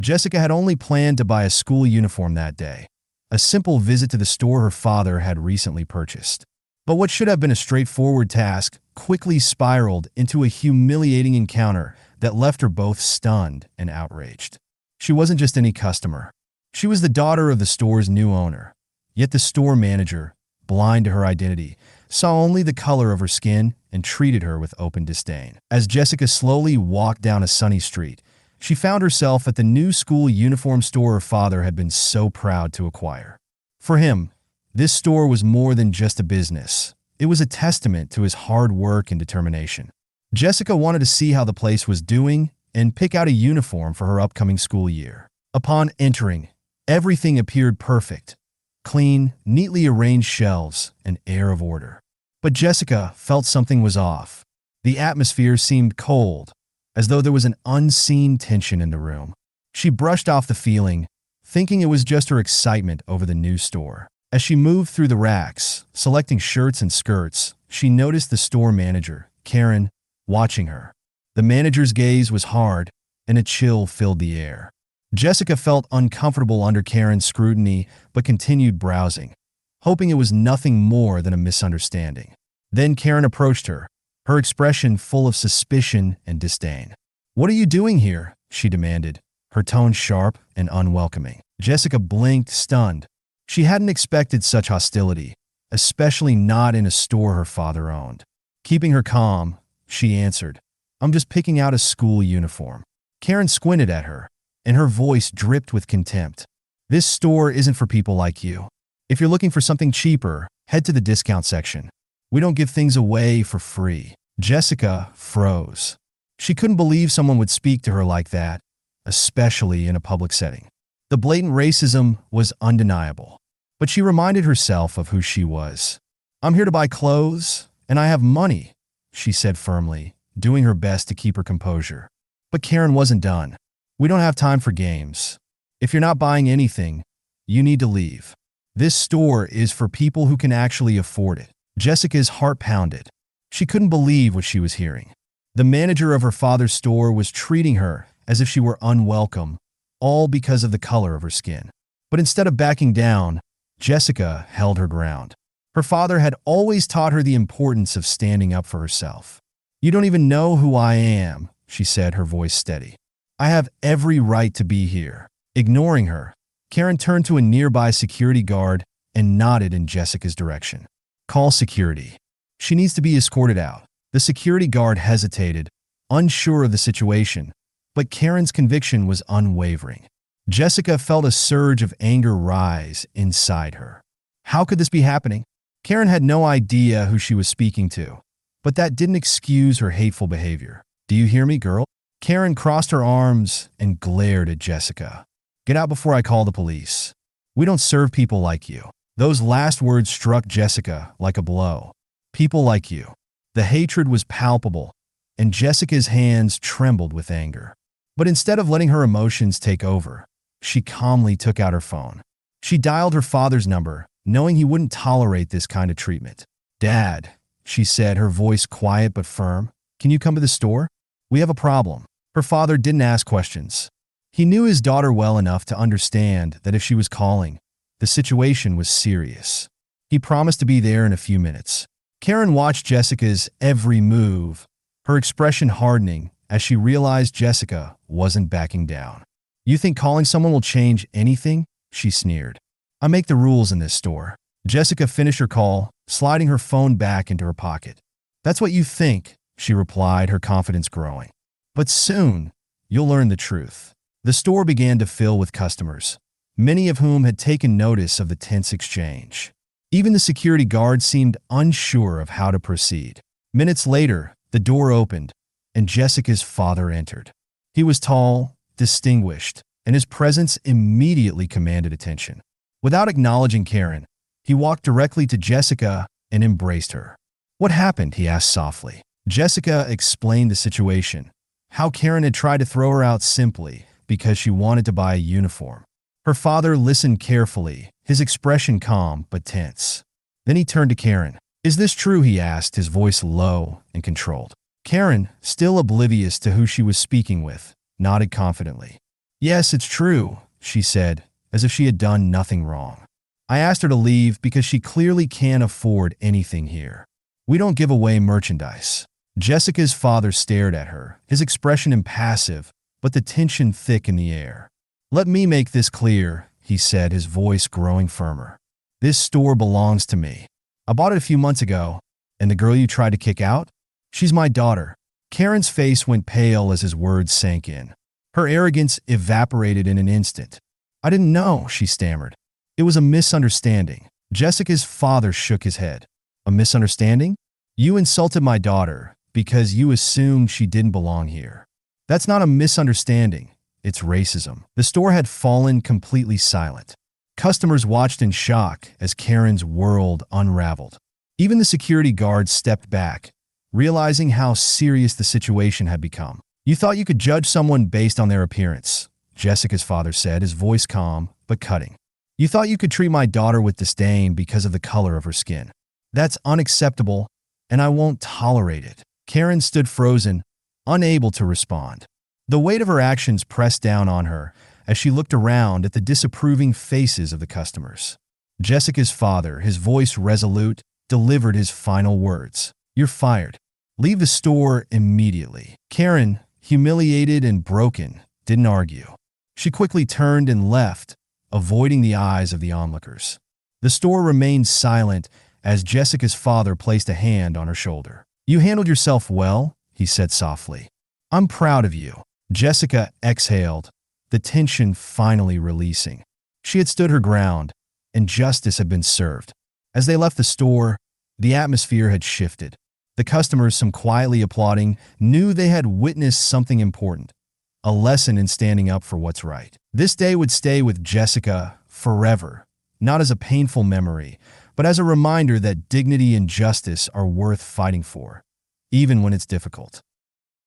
Jessica had only planned to buy a school uniform that day, a simple visit to the store her father had recently purchased. But what should have been a straightforward task quickly spiraled into a humiliating encounter that left her both stunned and outraged. She wasn't just any customer. She was the daughter of the store's new owner. Yet the store manager, blind to her identity, saw only the color of her skin and treated her with open disdain. As Jessica slowly walked down a sunny street, she found herself at the new school uniform store her father had been so proud to acquire. For him, this store was more than just a business. It was a testament to his hard work and determination. Jessica wanted to see how the place was doing and pick out a uniform for her upcoming school year. Upon entering, everything appeared perfect. Clean, neatly arranged shelves, an air of order. But Jessica felt something was off. The atmosphere seemed cold, as though there was an unseen tension in the room. She brushed off the feeling, thinking it was just her excitement over the new store. As she moved through the racks, selecting shirts and skirts, she noticed the store manager, Karen, watching her. The manager's gaze was hard, and a chill filled the air. Jessica felt uncomfortable under Karen's scrutiny, but continued browsing, hoping it was nothing more than a misunderstanding. Then Karen approached her, her expression full of suspicion and disdain. "What are you doing here?" she demanded, her tone sharp and unwelcoming. Jessica blinked, stunned. She hadn't expected such hostility, especially not in a store her father owned. Keeping her calm, she answered, "I'm just picking out a school uniform." Karen squinted at her, and her voice dripped with contempt. "This store isn't for people like you. If you're looking for something cheaper, head to the discount section. We don't give things away for free." Jessica froze. She couldn't believe someone would speak to her like that, especially in a public setting. The blatant racism was undeniable, but she reminded herself of who she was. "I'm here to buy clothes, and I have money," she said firmly, doing her best to keep her composure. But Karen wasn't done. "We don't have time for games. If you're not buying anything, you need to leave. This store is for people who can actually afford it." Jessica's heart pounded. She couldn't believe what she was hearing. The manager of her father's store was treating her as if she were unwelcome, all because of the color of her skin. But instead of backing down, Jessica held her ground. Her father had always taught her the importance of standing up for herself. "You don't even know who I am," she said, her voice steady. "I have every right to be here." Ignoring her, Karen turned to a nearby security guard and nodded in Jessica's direction. "Call security. She needs to be escorted out." The security guard hesitated, unsure of the situation, but Karen's conviction was unwavering. Jessica felt a surge of anger rise inside her. How could this be happening? Karen had no idea who she was speaking to, but that didn't excuse her hateful behavior. "Do you hear me, girl?" Karen crossed her arms and glared at Jessica. "Get out before I call the police. We don't serve people like you." Those last words struck Jessica like a blow. People like you. The hatred was palpable, and Jessica's hands trembled with anger. But instead of letting her emotions take over, she calmly took out her phone. She dialed her father's number, knowing he wouldn't tolerate this kind of treatment. "Dad," she said, her voice quiet but firm, "can you come to the store? We have a problem." Her father didn't ask questions. He knew his daughter well enough to understand that if she was calling, the situation was serious. He promised to be there in a few minutes. Karen watched Jessica's every move, her expression hardening as she realized Jessica wasn't backing down. "You think calling someone will change anything?" she sneered. "I make the rules in this store." Jessica finished her call, sliding her phone back into her pocket. "That's what you think," she replied, her confidence growing. "But soon, you'll learn the truth." The store began to fill with customers, many of whom had taken notice of the tense exchange. Even the security guard seemed unsure of how to proceed. Minutes later, the door opened, and Jessica's father entered. He was tall, distinguished, and his presence immediately commanded attention. Without acknowledging Karen, he walked directly to Jessica and embraced her. "What happened?" he asked softly. Jessica explained the situation, how Karen had tried to throw her out simply because she wanted to buy a uniform. Her father listened carefully, his expression calm but tense. Then he turned to Karen. "Is this true?" he asked, his voice low and controlled. Karen, still oblivious to who she was speaking with, nodded confidently. "Yes, it's true," she said, as if she had done nothing wrong. "I asked her to leave because she clearly can't afford anything here. We don't give away merchandise." Jessica's father stared at her, his expression impassive, but the tension thick in the air. "Let me make this clear," he said, his voice growing firmer. "This store belongs to me. I bought it a few months ago, and the girl you tried to kick out? She's my daughter." Karen's face went pale as his words sank in. Her arrogance evaporated in an instant. "I didn't know," she stammered. "It was a misunderstanding." Jessica's father shook his head. "A misunderstanding? You insulted my daughter because you assumed she didn't belong here. That's not a misunderstanding. It's racism." The store had fallen completely silent. Customers watched in shock as Karen's world unraveled. Even the security guards stepped back, realizing how serious the situation had become. "You thought you could judge someone based on their appearance," Jessica's father said, his voice calm but cutting. "You thought you could treat my daughter with disdain because of the color of her skin. That's unacceptable, and I won't tolerate it." Karen stood frozen, unable to respond. The weight of her actions pressed down on her as she looked around at the disapproving faces of the customers. Jessica's father, his voice resolute, delivered his final words. "You're fired. Leave the store immediately." Karen, humiliated and broken, didn't argue. She quickly turned and left, avoiding the eyes of the onlookers. The store remained silent as Jessica's father placed a hand on her shoulder. "You handled yourself well," he said softly. "I'm proud of you." Jessica exhaled, the tension finally releasing. She had stood her ground, and justice had been served. As they left the store, the atmosphere had shifted. The customers, some quietly applauding, knew they had witnessed something important, a lesson in standing up for what's right. This day would stay with Jessica forever, not as a painful memory, but as a reminder that dignity and justice are worth fighting for, even when it's difficult.